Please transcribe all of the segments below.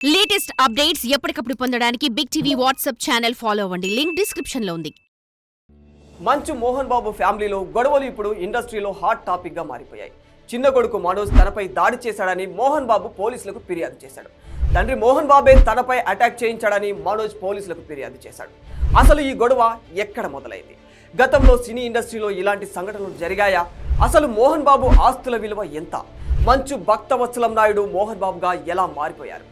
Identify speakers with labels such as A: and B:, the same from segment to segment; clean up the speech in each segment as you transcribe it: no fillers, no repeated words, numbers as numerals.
A: Latest updates ఎప్పటికప్పుడు పొందడానికి big TV WhatsApp channel follow అవ్వండి. లింక్ డిస్క్రిప్షన్ లో ఉంది.
B: మంచు మోహన్ బాబు ఫ్యామిలీలో గొడవలు ఇప్పుడు ఇండస్ట్రీలో హాట్ టాపిక్ గా మారిపోయాయి. చిన్న కొడుకు మనోజ్ తనపై దాడి చేశాడని మోహన్ బాబు పోలీసులకు ఫిర్యాదు చేశాడు. తండ్రి మోహన్ బాబే తనపై అటాక్ చేయించాడని మనోజ్ పోలీసులకు ఫిర్యాదు చేశాడు. అసలు ఈ గొడవ ఎక్కడ మొదలైంది? గతంలో సినీ ఇండస్ట్రీలో ఇలాంటి సంఘటనలు జరిగాయా? అసలు మోహన్ బాబు ఆస్తుల విలువ ఎంత? మంచు భక్తవత్సలం నాయుడు మోహన్ బాబుగా ఎలా మారిపోయారు?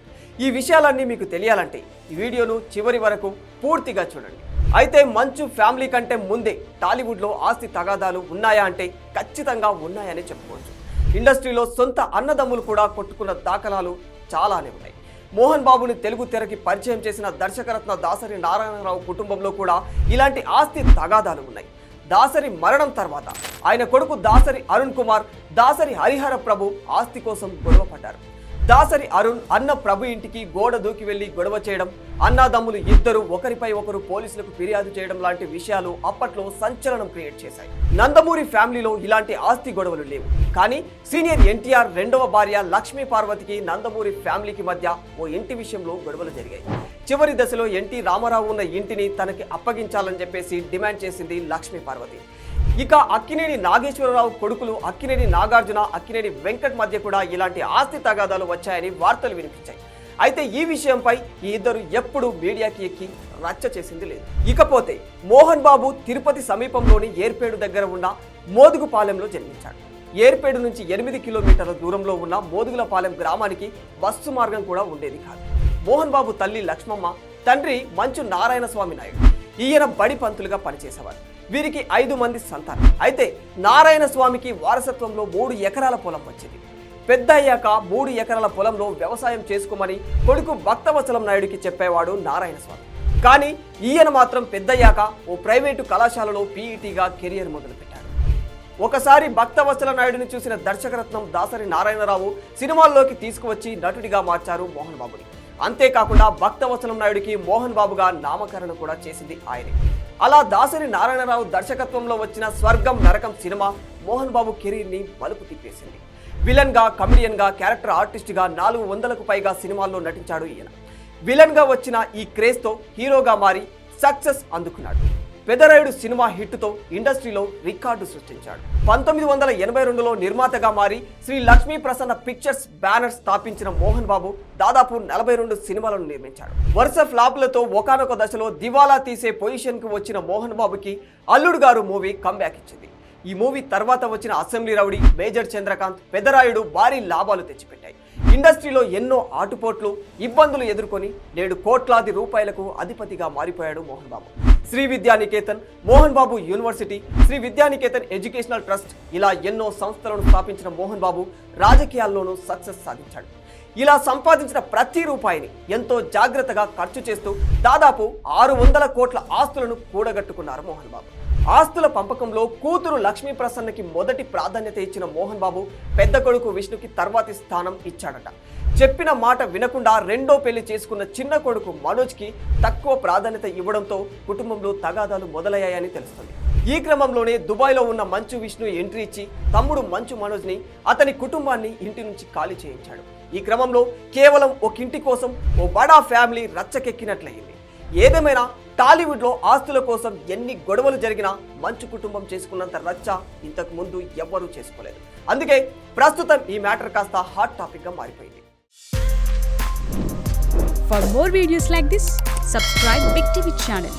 B: ఈ విషయాలన్నీ మీకు తెలియాలంటే ఈ వీడియోను చివరి వరకు పూర్తిగా చూడండి. అయితే మంచు ఫ్యామిలీ కంటే ముందే టాలీవుడ్లో ఆస్తి తగాదాలు ఉన్నాయా అంటే ఖచ్చితంగా ఉన్నాయని చెప్పుకోవచ్చు. ఇండస్ట్రీలో సొంత అన్నదమ్ములు కూడా కొట్టుకున్న దాఖలాలు చాలానే ఉన్నాయి. మోహన్ బాబుని తెలుగు తెరకి పరిచయం చేసిన దర్శకరత్న దాసరి నారాయణరావు కుటుంబంలో కూడా ఇలాంటి ఆస్తి తగాదాలు ఉన్నాయి. దాసరి మరణం తర్వాత ఆయన కొడుకు దాసరి అరుణ్ కుమార్, దాసరి హరిహర ప్రభు ఆస్తి కోసం గొడవ పడ్డారు. దాసరి అరుణ్ అన్న ప్రభు ఇంటికి గోడ దూకి వెళ్లి గొడవ చేయడం, అన్నాదమ్ములు ఇద్దరు ఒకరిపై ఒకరు పోలీసులకు ఫిర్యాదు చేయడం లాంటి విషయాలు అప్పట్లో సంచలనం క్రియేట్ చేశాయి. నందమూరి ఫ్యామిలీలో ఇలాంటి ఆస్తి గొడవలు లేవు. కానీ సీనియర్ ఎన్టీఆర్ రెండవ భార్య లక్ష్మీ పార్వతికి నందమూరి ఫ్యామిలీకి మధ్య ఓ ఇంటి విషయంలో గొడవలు జరిగాయి. చివరి దశలో ఎన్టీ రామారావు ఉన్న ఇంటిని తనకి అప్పగించాలని చెప్పేసి డిమాండ్ చేసింది లక్ష్మీ పార్వతి. ఇక అక్కినేని నాగేశ్వరరావు కొడుకులు అక్కినేని నాగార్జున, అక్కినేని వెంకట్ మధ్య కూడా ఇలాంటి ఆస్తి తగాదాలు వచ్చాయని వార్తలు వినిపించాయి. అయితే ఈ విషయంపై ఈ ఇద్దరు ఎప్పుడూ మీడియాకి ఎక్కి రచ్చ చేసింది లేదు. ఇకపోతే మోహన్ బాబు తిరుపతి సమీపంలోని ఏర్పేడు దగ్గర ఉన్న మోదుగుపాలెంలో జన్మించాడు. ఏర్పేడు నుంచి 8 కిలోమీటర్ల దూరంలో ఉన్న మోదుగులపాలెం గ్రామానికి బస్సు మార్గం కూడా ఉండేది కాదు. మోహన్ బాబు తల్లి లక్ష్మమ్మ, తండ్రి మంచు నారాయణ స్వామి నాయుడు. ఈయన బడి పంతులుగా పనిచేసేవారు. వీరికి 5 మంది సంతానం. అయితే నారాయణ స్వామికి వారసత్వంలో 3 ఎకరాల పొలం వచ్చింది. పెద్ద అయ్యాక 3 ఎకరాల పొలంలో వ్యవసాయం చేసుకోమని కొడుకు భక్తవత్సలం నాయుడికి చెప్పేవాడు నారాయణ స్వామి. కానీ ఈయన మాత్రం పెద్దయ్యాక ఓ ప్రైవేటు కళాశాలలో పీఈటీగా కెరియర్ మొదలుపెట్టాడు. ఒకసారి భక్తవత్సల నాయుడిని చూసిన దర్శకరత్నం దాసరి నారాయణరావు సినిమాల్లోకి తీసుకువచ్చి నటుడిగా మార్చారు మోహన్ బాబుని. అంతేకాకుండా భక్తవత్సలం నాయుడికి మోహన్ బాబుగా నామకరణం కూడా చేసింది ఆయనే. అలా దాసరి నారాయణరావు దర్శకత్వంలో వచ్చిన స్వర్గం నరకం సినిమా మోహన్ బాబు కెరీర్ని మలుపు తిప్పేసింది. విలన్ గా, కమిడియన్ గా, క్యారెక్టర్ ఆర్టిస్ట్ గా 400కు పైగా సినిమాల్లో నటించాడు ఈయన. విలన్ గా వచ్చిన ఈ క్రేజ్ తో హీరోగా మారి సక్సెస్ అందుకున్నాడు. పెదరాయుడు సినిమా హిట్తో ఇండస్ట్రీలో రికార్డు సృష్టించాడు. 1982లో నిర్మాతగా మారి శ్రీ లక్ష్మీ ప్రసన్న పిక్చర్స్ బ్యానర్ స్థాపించిన మోహన్ బాబు దాదాపు 42 సినిమాలను నిర్మించాడు. వరుస ఫ్లాపులతో ఒకానొక దశలో దివాలా తీసే పొజిషన్కు వచ్చిన మోహన్ బాబుకి అల్లుడు గారు మూవీ కంబ్యాక్ ఇచ్చింది. ఈ మూవీ తర్వాత వచ్చిన Assembly Rowdy, Major Chandrakanth, Pedarayudu భారీ లాభాలు తెచ్చిపెట్టాయి. ఇండస్ట్రీలో ఎన్నో ఆటుపోట్లు, ఇబ్బందులు ఎదుర్కొని నేడు కోట్లాది రూపాయలకు అధిపతిగా మారిపోయాడు Mohan Babu. Sree Vidyanikethan, Mohan Babu university, Sree Vidyanikethan educational trust, ఇలా ఎన్నో సంస్థలను స్థాపించిన మోహన్ బాబు రాజకీయాల్లోనూ సక్సెస్ సాధించాడు. ఇలా సంపాదించిన ప్రతి రూపాయిని ఎంతో జాగ్రత్తగా ఖర్చు చేస్తూ దాదాపు 600 కోట్ల ఆస్తులను కూడగట్టుకున్నారు మోహన్ బాబు. ఆస్తుల పంపకంలో కూతురు లక్ష్మీ ప్రసన్నకి మొదటి ప్రాధాన్యత ఇచ్చిన మోహన్ బాబు పెద్ద కొడుకు విష్ణుకి తర్వాతి స్థానం ఇచ్చాడట. చెప్పిన మాట వినకుండా రెండో పెళ్లి చేసుకున్న చిన్న కొడుకు మనోజ్కి తక్కువ ప్రాధాన్యత ఇవ్వడంతో కుటుంబంలో తగాదాలు మొదలయ్యాయని తెలుస్తుంది. ఈ క్రమంలోనే దుబాయ్లో ఉన్న మంచు విష్ణు ఎంట్రీ ఇచ్చి తమ్ముడు మంచు మనోజ్ని, అతని కుటుంబాన్ని ఇంటి నుంచి ఖాళీ చేయించాడు. ఈ క్రమంలో కేవలం ఒక ఇంటి కోసం ఓ బడా ఫ్యామిలీ రచ్చకెక్కినట్లయింది. ఏదేమైనా టాలీవుడ్లో ఆస్తుల కోసం ఎన్ని గొడవలు జరిగినా మంచు కుటుంబం చేసుకున్నంత రచ్చ ఇంతకు ముందు ఎవ్వరూ చేసుకోలేదు. అందుకే ప్రస్తుతం ఈ మ్యాటర్ కాస్త హాట్ టాపిక్ గా మారిపోయింది.
A: For more videos like this, subscribe Big TV channel.